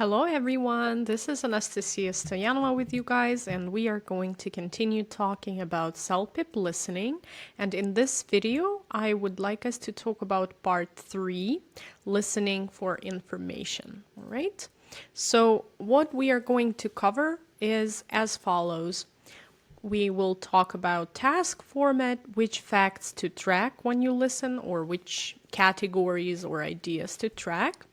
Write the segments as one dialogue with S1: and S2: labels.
S1: Hello everyone, this is Anastasiia Stoianova with you guys, and we are going to continue talking about CELPIP listening. And in this video, I would like us to talk about part 3, listening for information. All right? So what we are going to cover is as follows. We will talk about task format, which facts to track when you listen, or which categories or ideas to track,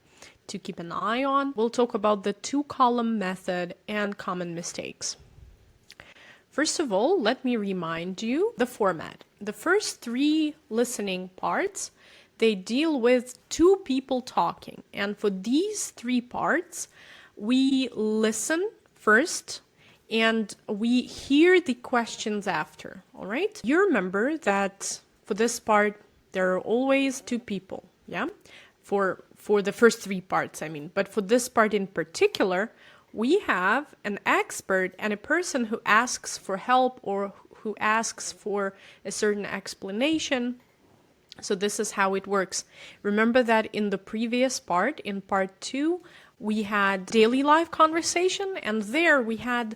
S1: to keep an eye on. We'll talk about the two-column method and common mistakes. First of all, let me remind you the format. The first 3 listening parts, they deal with 2 people talking. And for these 3 parts, we listen first and we hear the questions after, all right? You remember that for this part, there are always 2 people, yeah? For the first 3 parts, I mean. But for this part in particular, we have an expert and a person who asks for help or who asks for a certain explanation. So this is how it works. Remember that in the previous part, in part 2, we had daily life conversation, and there we had,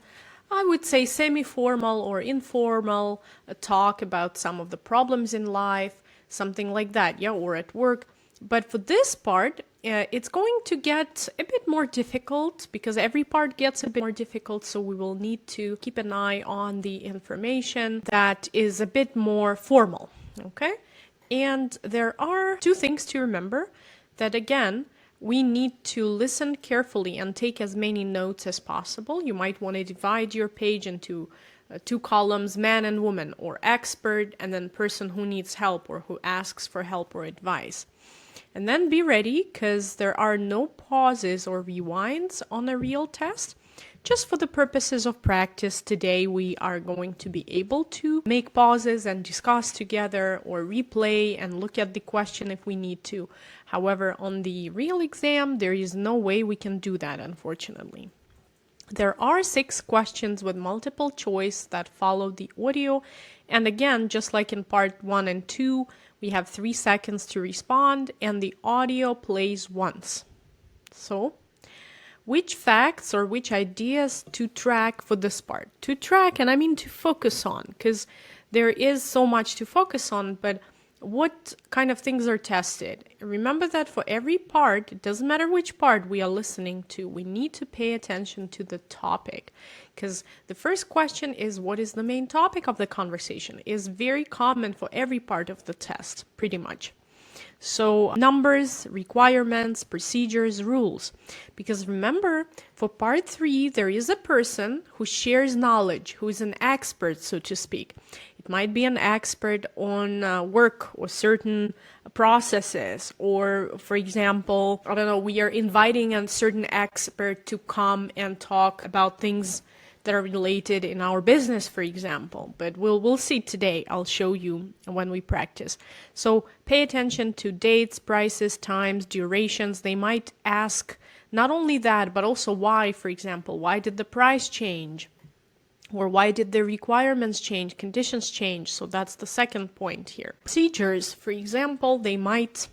S1: I would say, semi-formal or informal talk about some of the problems in life, something like that, yeah, or at work. But for this part, it's going to get a bit more difficult because every part gets a bit more difficult. So we will need to keep an eye on the information that is a bit more formal. Okay. And there are 2 things to remember that, again, we need to listen carefully and take as many notes as possible. You might want to divide your page into 2 columns, man and woman, or expert, and then person who needs help or who asks for help or advice. And then be ready, because there are no pauses or rewinds on a real test. Just for the purposes of practice, today we are going to be able to make pauses and discuss together or replay and look at the question if we need to. However, on the real exam, there is no way we can do that, unfortunately. There are 6 questions with multiple choice that follow the audio. And again, just like in part 1 and 2, we have 3 seconds to respond and the audio plays once. So, which facts or which ideas to track for this part? To track, and I mean to focus on, because there is so much to focus on, but what kind of things are tested? Remember that for every part, it doesn't matter which part we are listening to, we need to pay attention to the topic. Because the first question is, what is the main topic of the conversation? Is very common for every part of the test, pretty much. So numbers, requirements, procedures, rules. Because remember, for part 3, there is a person who shares knowledge, who is an expert, so to speak. It might be an expert on work or certain processes, or, for example, I don't know, we are inviting a certain expert to come and talk about things that are related in our business, for example. But we'll see today. I'll show you when we practice. So pay attention to dates, prices, times, durations. They might ask not only that, but also why, for example. Why did the price change? Or why did the requirements change, conditions change? So that's the second point here. Procedures, for example, they might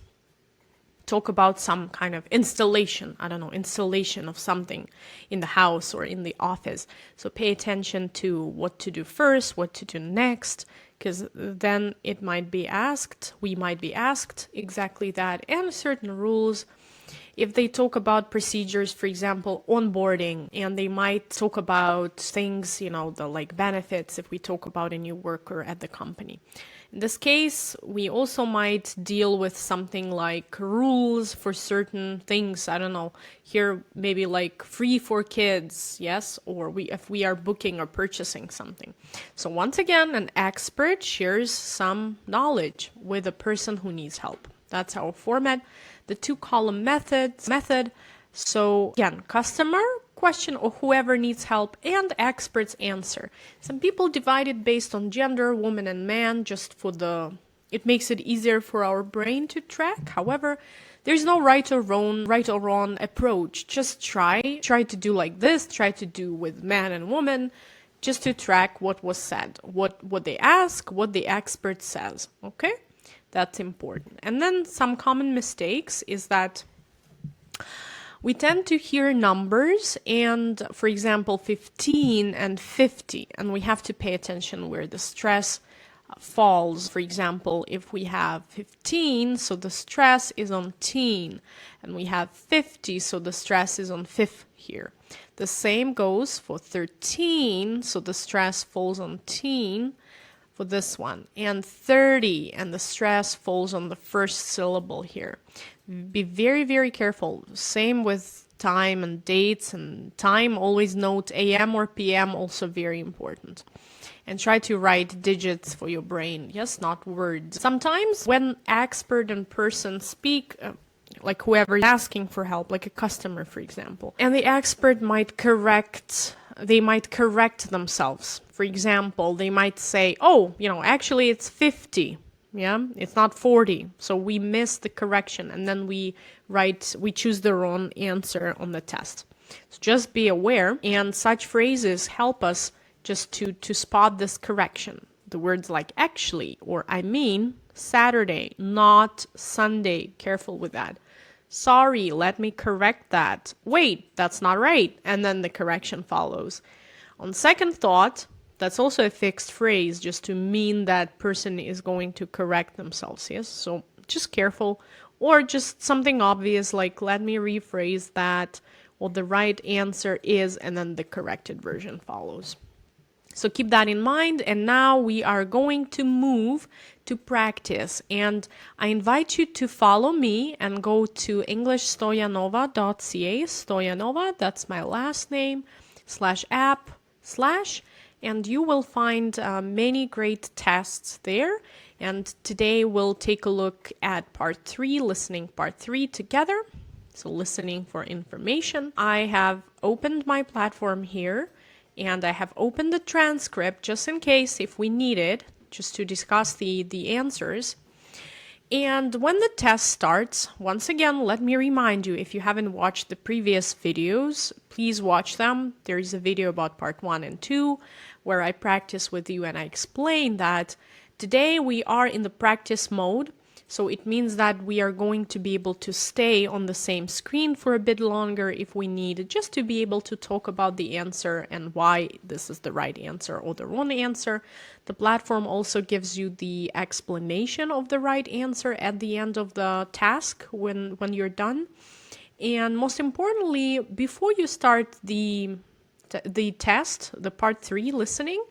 S1: talk about some kind of installation, I don't know, installation of something in the house or in the office. So pay attention to what to do first, what to do next, because then it might be asked, we might be asked exactly that, and certain rules. If they talk about procedures, for example, onboarding, and they might talk about things, the like benefits if we talk about a new worker at the company. In this case, we also might deal with something like rules for certain things. I don't know, here maybe like free for kids, yes, or if we are booking or purchasing something. So once again, an expert shares some knowledge with a person who needs help. That's our format. The 2-column method. So again, customer, question, or whoever needs help, and experts answer. Some people divide it based on gender, woman and man, just for it makes it easier for our brain to track. However, there's no right or wrong approach. Just try to do like this, try to do with man and woman, just to track what was said, what they ask, what the expert says, okay? That's important. And then some common mistakes is that We tend to hear numbers and, for example, 15 and 50, and we have to pay attention where the stress falls. For example, if we have 15, so the stress is on teen, and we have 50, so the stress is on fifth here. The same goes for 13, so the stress falls on teen for this one, and 30, and the stress falls on the first syllable here. Be very, very careful. Same with time and dates and time. Always note AM or PM, also very important. And try to write digits for your brain. Yes, not words. Sometimes when expert and person speak, like whoever is asking for help, like a customer, for example, and the expert might correct themselves. For example, they might say, oh, actually it's 50. Yeah, it's not 40. So we miss the correction, and then we choose the wrong answer on the test. So just be aware, and such phrases help us just to spot this correction. The words like actually or I mean, Saturday, not Sunday. Careful with that. Sorry, let me correct that. Wait, that's not right. And then the correction follows. On second thought, that's also a fixed phrase just to mean that person is going to correct themselves. Yes, so just careful. Or just something obvious like let me rephrase that. Well, the right answer is, and then the corrected version follows. So keep that in mind, and now we are going to move to practice, and I invite you to follow me and go to englishstoyanova.ca, Stoyanova, that's my last name, /app/ and you will find many great tests there, and today we'll take a look at part 3, listening part 3 together, so listening for information. I have opened my platform here, and I have opened the transcript just in case if we need it, just to discuss the answers. And when the test starts, once again, let me remind you, if you haven't watched the previous videos, please watch them. There is a video about part 1 and 2 where I practice with you and I explain that today we are in the practice mode. So it means that we are going to be able to stay on the same screen for a bit longer if we need, just to be able to talk about the answer and why this is the right answer or the wrong answer. The platform also gives you the explanation of the right answer at the end of the task when you're done. And most importantly, before you start the test, the part 3 listening,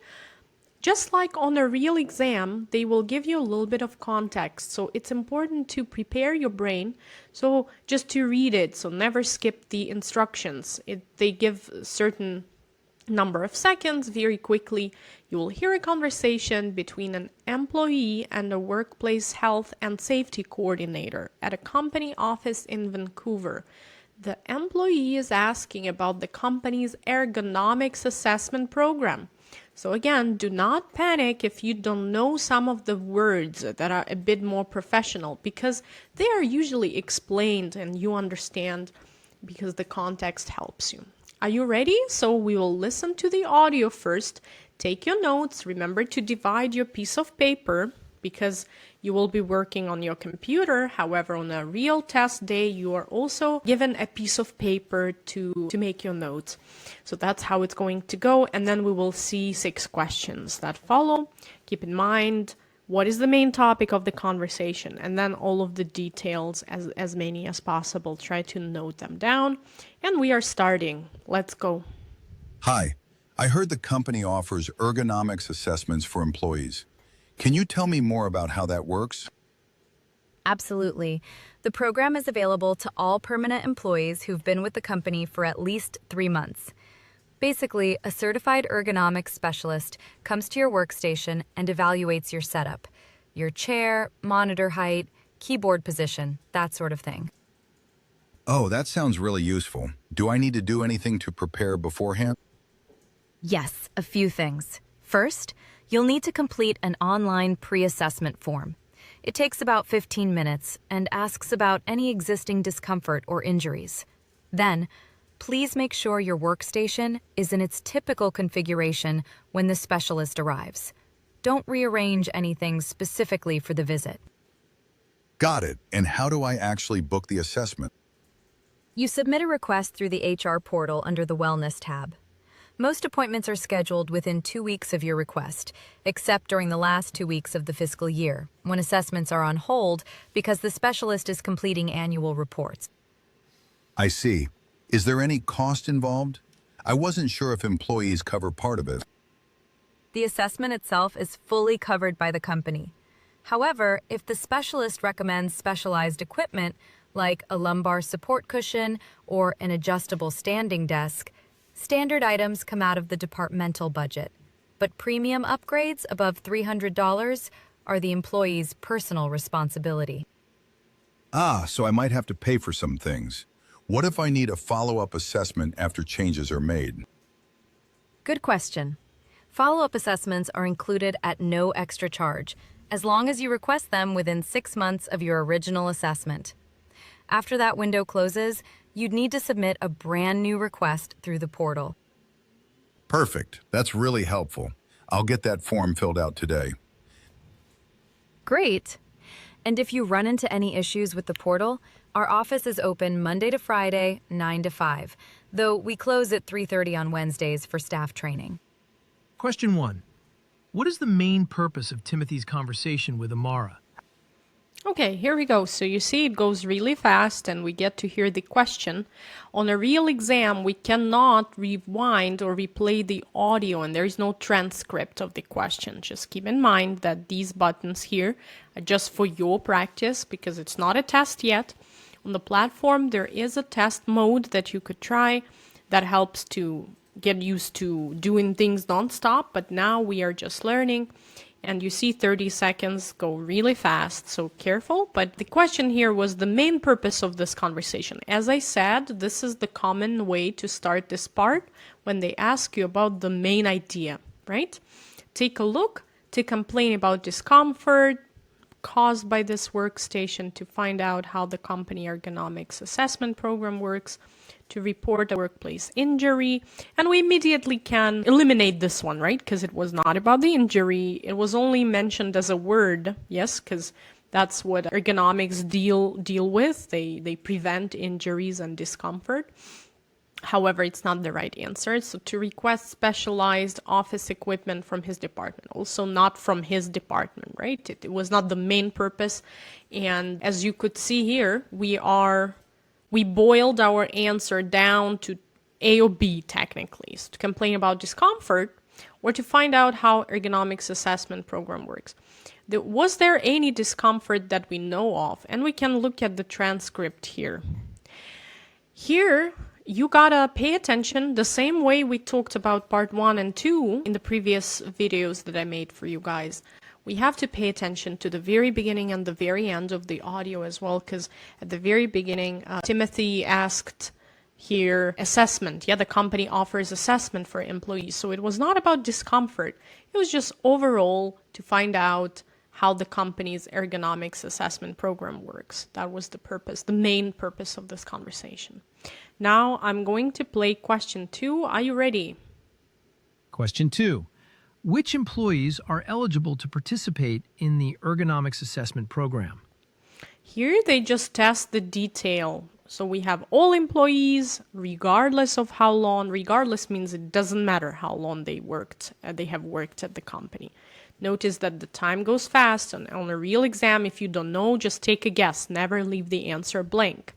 S1: just like on a real exam, they will give you a little bit of context. So it's important to prepare your brain. So just to read it, so never skip the instructions. They give a certain number of seconds very quickly. You will hear a conversation between an employee and a workplace health and safety coordinator at a company office in Vancouver. The employee is asking about the company's ergonomics assessment program. So again, do not panic if you don't know some of the words that are a bit more professional, because they are usually explained and you understand because the context helps you. Are you ready? So we will listen to the audio first. Take your notes. Remember to divide your piece of paper because you will be working on your computer. However, on a real test day, you are also given a piece of paper to make your notes. So that's how it's going to go. And then we will see 6 questions that follow. Keep in mind, what is the main topic of the conversation? And then all of the details, as many as possible. Try to note them down. And we are starting. Let's go.
S2: Hi, I heard the company offers ergonomics assessments for employees. Can you tell me more about how that works?
S3: Absolutely. The program is available to all permanent employees who've been with the company for at least 3 months. Basically, a certified ergonomics specialist comes to your workstation and evaluates your setup, your chair, monitor height, keyboard position, that sort of thing.
S2: Oh, that sounds really useful. Do I need to do anything to prepare beforehand?
S3: Yes, a few things. First, you'll need to complete an online pre-assessment form. It takes about 15 minutes and asks about any existing discomfort or injuries. Then, please make sure your workstation is in its typical configuration when the specialist arrives. Don't rearrange anything specifically for the visit.
S2: Got it. And how do I actually book the assessment?
S3: You submit a request through the HR portal under the Wellness tab. Most appointments are scheduled within 2 weeks of your request, except during the last 2 weeks of the fiscal year, when assessments are on hold because the specialist is completing annual reports.
S2: I see. Is there any cost involved? I wasn't sure if employees cover part of it.
S3: The assessment itself is fully covered by the company. However, if the specialist recommends specialized equipment, like a lumbar support cushion or an adjustable standing desk, standard items come out of the departmental budget. But premium upgrades above $300 are the employee's personal responsibility.
S2: Ah, so I might have to pay for some things. What if I need a follow-up assessment after changes are made?
S3: Good question. Follow-up assessments are included at no extra charge, as long as you request them within 6 months of your original assessment. After that window closes, you'd need to submit a brand new request through the portal.
S2: Perfect. That's really helpful. I'll get that form filled out today.
S3: Great. And if you run into any issues with the portal, our office is open Monday to Friday, 9 to 5, though we close at 3:30 on Wednesdays for staff training.
S4: Question 1. What is the main purpose of Timothy's conversation with Amara?
S1: Okay, here we go. So you see it goes really fast and we get to hear the question. On a real exam, we cannot rewind or replay the audio and there is no transcript of the question. Just keep in mind that these buttons here are just for your practice because it's not a test yet. On the platform, there is a test mode that you could try that helps to get used to doing things nonstop, but now we are just learning. And you see 30 seconds go really fast, so careful. But the question here was the main purpose of this conversation. As I said, this is the common way to start this part when they ask you about the main idea, right? Take a look to complain about discomfort caused by this workstation, to find out how the company ergonomics assessment program works, to report a workplace injury, and we immediately can eliminate this one, right? Because it was not about the injury. It was only mentioned as a word, yes, because that's what ergonomics deal with. They prevent injuries and discomfort. However, it's not the right answer. So to request specialized office equipment from his department, also not from his department, right? It was not the main purpose. And as you could see here, we boiled our answer down to A or B technically. So to complain about discomfort or to find out how ergonomics assessment program works. Was there any discomfort that we know of? And we can look at the transcript here. Here, you gotta pay attention the same way we talked about part 1 and 2 in the previous videos that I made for you guys. We have to pay attention to the very beginning and the very end of the audio as well, because at the very beginning, Timothy asked here assessment. Yeah, the company offers assessment for employees. So it was not about discomfort. It was just overall to find out how the company's ergonomics assessment program works. That was the purpose, the main purpose of this conversation. Now I'm going to play question 2. Are you ready?
S4: Question 2. Which employees are eligible to participate in the ergonomics assessment program?
S1: Here they just test the detail. So we have all employees, regardless of how long. Regardless means it doesn't matter how long they have worked at the company. Notice that the time goes fast. And on a real exam, if you don't know, just take a guess. Never leave the answer blank.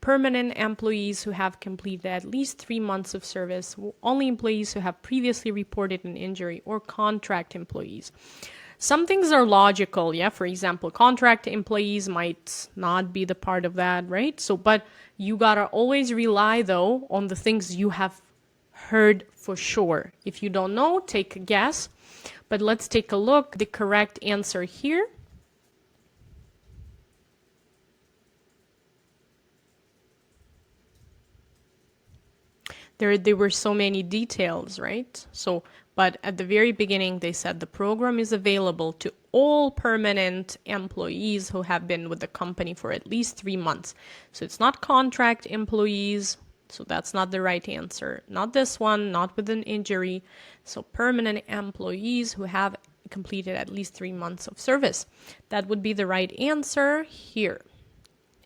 S1: Permanent employees who have completed at least 3 months of service, only employees who have previously reported an injury, or contract employees. Some things are logical, yeah? For example, contract employees might not be the part of that, right? So, but you gotta always rely, though, on the things you have heard for sure. If you don't know, take a guess. But let's take a look. The correct answer here. There were so many details, right? So, but at the very beginning, they said the program is available to all permanent employees who have been with the company for at least 3 months. So it's not contract employees. So that's not the right answer. Not this one, not with an injury. So permanent employees who have completed at least 3 months of service. That would be the right answer here.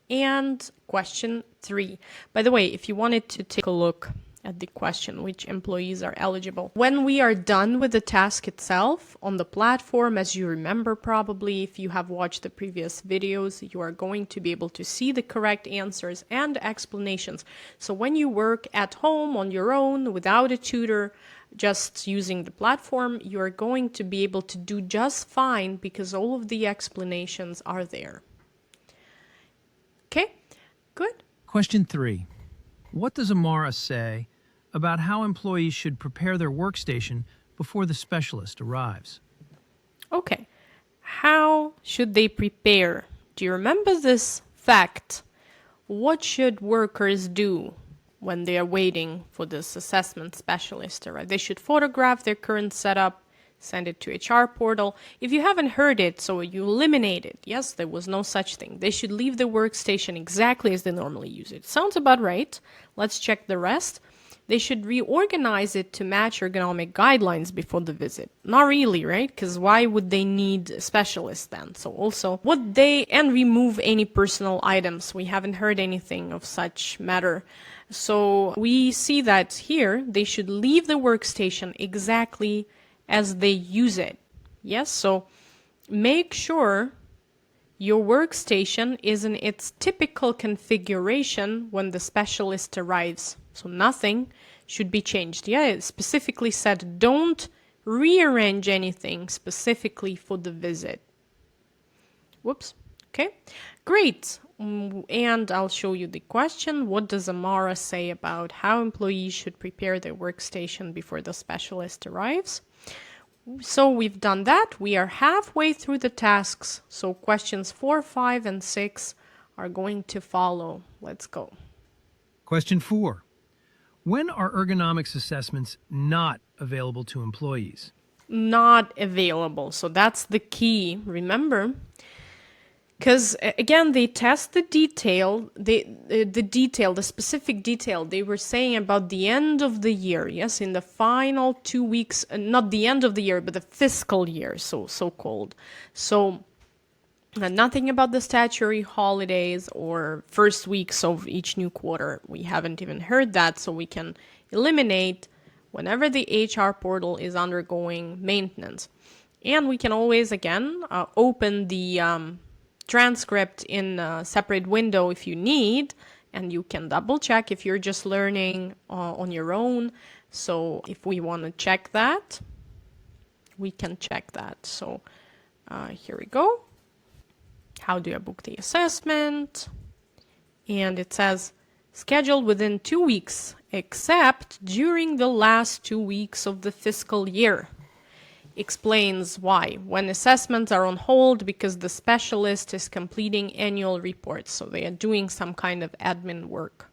S1: And question 3. By the way, if you wanted to take a look at the question, which employees are eligible. When we are done with the task itself on the platform, as you remember probably, if you have watched the previous videos, you are going to be able to see the correct answers and explanations. So when you work at home on your own without a tutor, just using the platform, you are going to be able to do just fine because all of the explanations are there. Okay, good.
S4: Question 3. What does Amara say about how employees should prepare their workstation before the specialist arrives?
S1: Okay, how should they prepare? Do you remember this fact? What should workers do when they are waiting for this assessment specialist to arrive? They should photograph their current setup, send it to HR portal. If you haven't heard it, so you eliminate it. Yes, there was no such thing. They should leave the workstation exactly as they normally use it. Sounds about right. Let's check the rest. They should reorganize it to match ergonomic guidelines before the visit. Not really, right? Because why would they need a specialist then? So also, and remove any personal items. We haven't heard anything of such matter. So we see that here, they should leave the workstation exactly as they use it. Yes, so make sure your workstation is in its typical configuration when the specialist arrives. So nothing should be changed. Yeah, it specifically said don't rearrange anything specifically for the visit. Whoops. Okay, great. And I'll show you the question. What does Amara say about how employees should prepare their workstation before the specialist arrives? So we've done that. We are halfway through the tasks. So questions 4, 5, and 6 are going to follow. Let's go.
S4: Question 4. When are ergonomics assessments not available to employees?
S1: Not available. So that's the key. Remember, because again, they test the detail, the specific detail. They were saying about the end of the year. Yes, in the final 2 weeks, not the end of the year, but the fiscal year, so-called. So nothing about the statutory holidays or first weeks of each new quarter. We haven't even heard that, so we can eliminate whenever the HR portal is undergoing maintenance. And we can always, again, open the transcript in a separate window if you need, and you can double check if you're just learning on your own. So if we want to check that, we can check that. So here we go. How do I book the assessment? And it says scheduled within 2 weeks, except during the last 2 weeks of the fiscal year. Explains why. When assessments are on hold because the specialist is completing annual reports. So they are doing some kind of admin work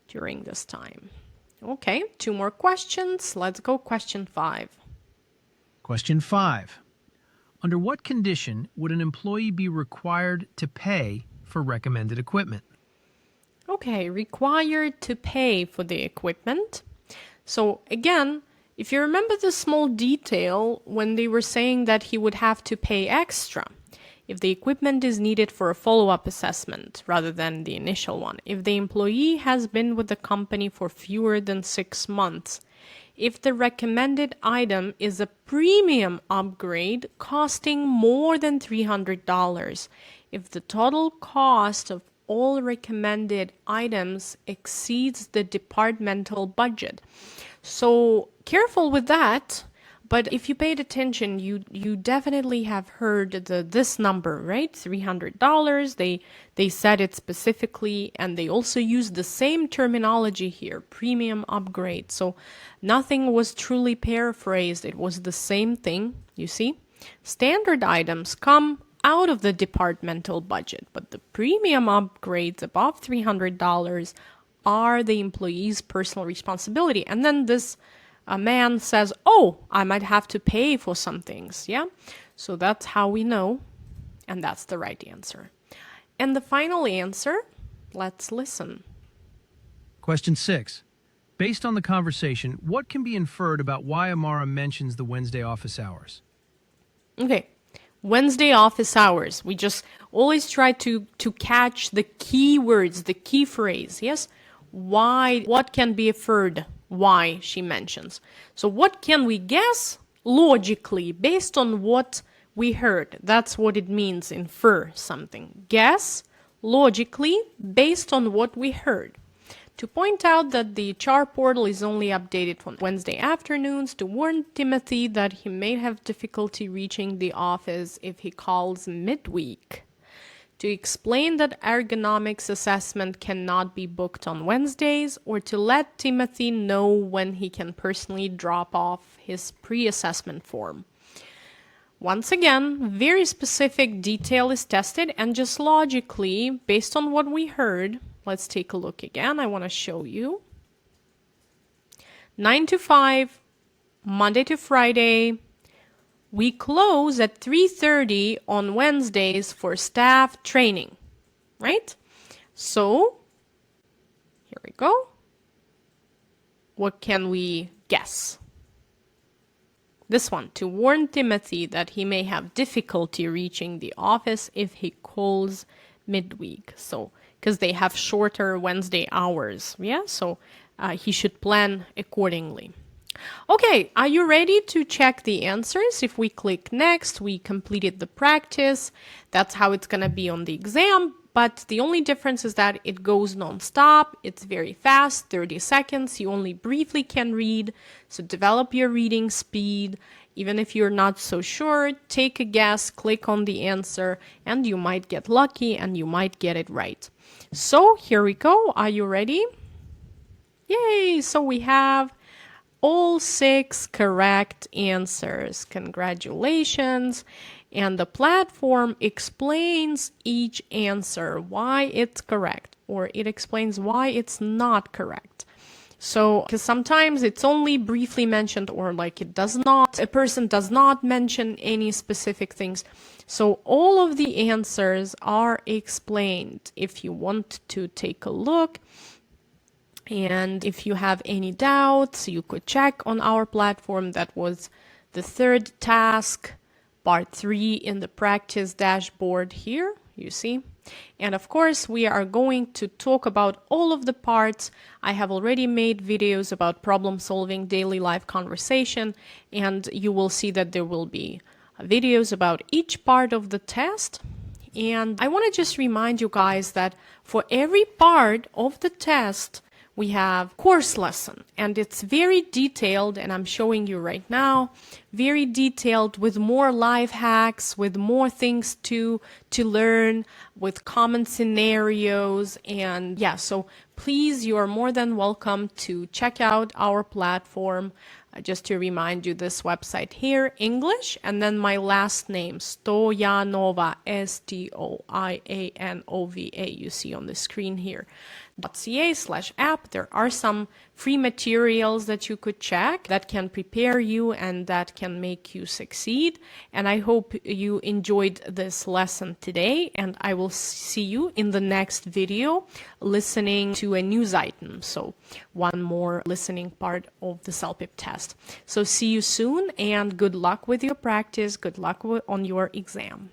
S1: during this time. Okay, 2 more questions. Let's go. Question 5.
S4: Question 5. Under what condition would an employee be required to pay for recommended equipment?
S1: Okay, required to pay for the equipment. So again, if you remember the small detail when they were saying that he would have to pay extra if the equipment is needed for a follow-up assessment rather than the initial one, if the employee has been with the company for fewer than 6 months, if the recommended item is a premium upgrade costing more than $300, if the total cost of all recommended items exceeds the departmental budget. So careful with that, but if you paid attention, you definitely have heard this number, right? $300. They said it specifically, and they also used the same terminology here, premium upgrade. So nothing was truly paraphrased. It was the same thing, you see? Standard items come out of the departmental budget, but the premium upgrades above $300 are the employee's personal responsibility. And then this man says, oh, I might have to pay for some things. Yeah. So that's how we know. And that's the right answer. And the final answer, let's listen.
S4: Question 6. Based on the conversation, what can be inferred about why Amara mentions the Wednesday office hours?
S1: Okay. Wednesday office hours. We just always try to catch the key words, the key phrase. Yes? Why, what can be inferred? Why, she mentions. So what can we guess? Logically, based on what we heard. That's what it means, infer something. Guess, logically, based on what we heard. To point out that the HR portal is only updated on Wednesday afternoons, to warn Timothy that he may have difficulty reaching the office if he calls midweek. To explain that ergonomics assessment cannot be booked on Wednesdays, or to let Timothy know when he can personally drop off his pre-assessment form. Once again, very specific detail is tested, and just logically, based on what we heard, let's take a look again. I want to show you. 9 to 5, Monday to Friday. We close at 3:30 on Wednesdays for staff training, right? So, here we go. What can we guess? This one, to warn Timothy that he may have difficulty reaching the office if he calls midweek. So, because they have shorter Wednesday hours, yeah? So, he should plan accordingly. Okay, are you ready to check the answers? If we click next, we completed the practice. That's how it's going to be on the exam. But the only difference is that it goes non-stop. It's very fast, 30 seconds. You only briefly can read. So develop your reading speed. Even if you're not so sure, take a guess, click on the answer, and you might get lucky and you might get it right. So here we go. Are you ready? Yay! So we have all 6 correct answers. Congratulations. And the platform explains each answer, why it's correct, or it explains why it's not correct. So, because sometimes it's only briefly mentioned, or like it does not, a person does not mention any specific things. So all of the answers are explained if you want to take a look. And if you have any doubts, you could check on our platform. That was the 3rd task, part 3 in the practice dashboard here, you see. And of course, we are going to talk about all of the parts. I have already made videos about problem solving, daily life conversation, and you will see that there will be videos about each part of the test. And I want to just remind you guys that for every part of the test, we have course lesson, and it's very detailed, and I'm showing you right now, very detailed with more life hacks, with more things to learn, with common scenarios. And yeah, so please, you are more than welcome to check out our platform. Just to remind you, this website here, English, and then my last name, Stoianova, Stoianova, you see on the screen here. .ca/app. There are some free materials that you could check that can prepare you and that can make you succeed. And I hope you enjoyed this lesson today, and I will see you in the next video listening to a news item. So one more listening part of the CELPIP test. So see you soon, and good luck with your practice. Good luck on your exam.